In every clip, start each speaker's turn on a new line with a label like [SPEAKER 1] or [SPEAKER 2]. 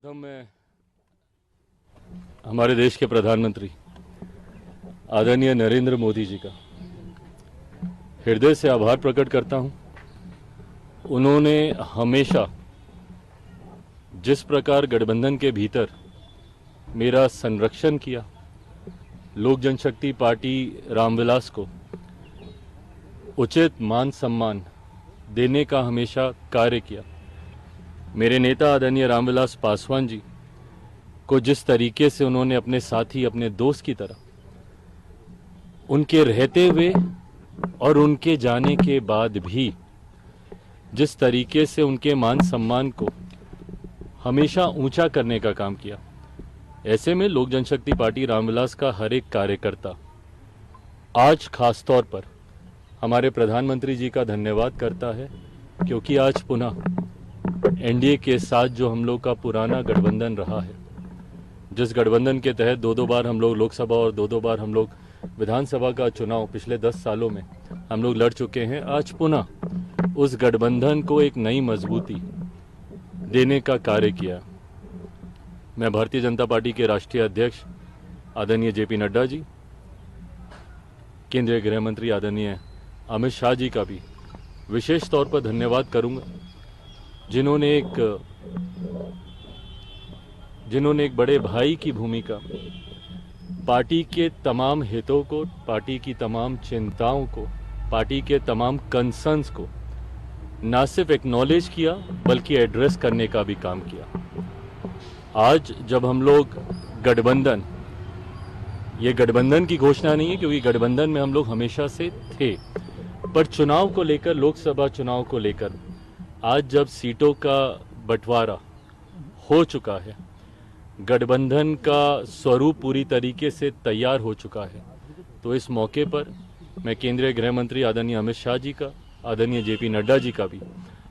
[SPEAKER 1] मैं हमारे देश के प्रधानमंत्री आदरणीय नरेंद्र मोदी जी का हृदय से आभार प्रकट करता हूं। उन्होंने हमेशा जिस प्रकार गठबंधन के भीतर मेरा संरक्षण किया, लोक जनशक्ति पार्टी रामविलास को उचित मान सम्मान देने का हमेशा कार्य किया। मेरे नेता आदरणीय रामविलास पासवान जी को जिस तरीके से उन्होंने अपने साथी, अपने दोस्त की तरह उनके रहते हुए और उनके जाने के बाद भी जिस तरीके से उनके मान सम्मान को हमेशा ऊंचा करने का काम किया, ऐसे में लोक जनशक्ति पार्टी रामविलास का हर एक कार्यकर्ता आज खास तौर पर हमारे प्रधानमंत्री जी का धन्यवाद करता है, क्योंकि आज पुनः एनडीए के साथ जो हम लोग का पुराना गठबंधन रहा है, जिस गठबंधन के तहत दो बार हम लोग लोकसभा और दो बार हम लोग विधानसभा का चुनाव पिछले 10 सालों में हम लोग लड़ चुके हैं, आज पुनः उस गठबंधन को एक नई मजबूती देने का कार्य किया। मैं भारतीय जनता पार्टी के राष्ट्रीय अध्यक्ष आदरणीय जेपी नड्डा जी, केंद्रीय गृह मंत्री आदरणीय अमित शाह जी का भी विशेष तौर पर धन्यवाद करूंगा, जिन्होंने एक बड़े भाई की भूमिका पार्टी के तमाम हितों को, पार्टी की तमाम चिंताओं को, पार्टी के तमाम कंसर्न्स को ना सिर्फ एक्नॉलेज किया बल्कि एड्रेस करने का भी काम किया। आज जब हम लोग गठबंधन, ये गठबंधन की घोषणा नहीं है क्योंकि गठबंधन में हम लोग हमेशा से थे, पर चुनाव को लेकर, लोकसभा चुनाव को लेकर आज जब सीटों का बंटवारा हो चुका है, गठबंधन का स्वरूप पूरी तरीके से तैयार हो चुका है, तो इस मौके पर मैं केंद्रीय गृह मंत्री आदरणीय अमित शाह जी का, आदरणीय जेपी नड्डा जी का भी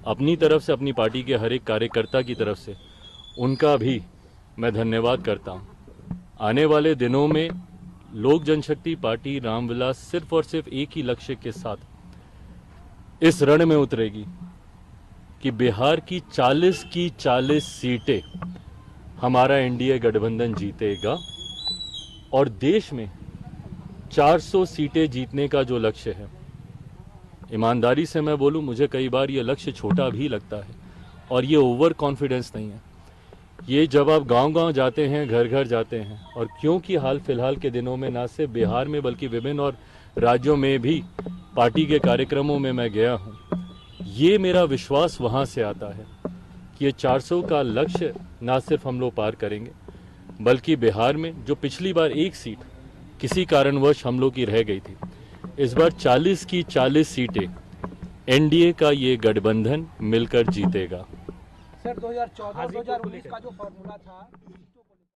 [SPEAKER 1] अपनी तरफ से, अपनी पार्टी के हर एक कार्यकर्ता की तरफ से उनका भी मैं धन्यवाद करता हूं। आने वाले दिनों में लोक जनशक्ति पार्टी रामविलास सिर्फ और सिर्फ एक ही लक्ष्य के साथ इस रण में उतरेगी कि बिहार की 40 सीटें हमारा एनडीए गठबंधन जीतेगा और देश में 400 सीटें जीतने का जो लक्ष्य है, ईमानदारी से मैं बोलूं, मुझे कई बार ये लक्ष्य छोटा भी लगता है और ये ओवर कॉन्फिडेंस नहीं है। ये जब आप गांव-गांव जाते हैं, घर घर जाते हैं, और क्योंकि हाल फिलहाल के दिनों में ना सिर्फ बिहार में बल्कि विभिन्न और राज्यों में भी पार्टी के कार्यक्रमों में मैं गया हूं, ये मेरा विश्वास वहां से आता है कि ये 400 का लक्ष्य ना सिर्फ हम लोग पार करेंगे बल्कि बिहार में जो पिछली बार एक सीट किसी कारणवश हम लोग की रह गई थी, इस बार 40 की 40 सीटें एनडीए का ये गठबंधन मिलकर जीतेगा।
[SPEAKER 2] सर 2014-2019 का जो फॉर्मूला था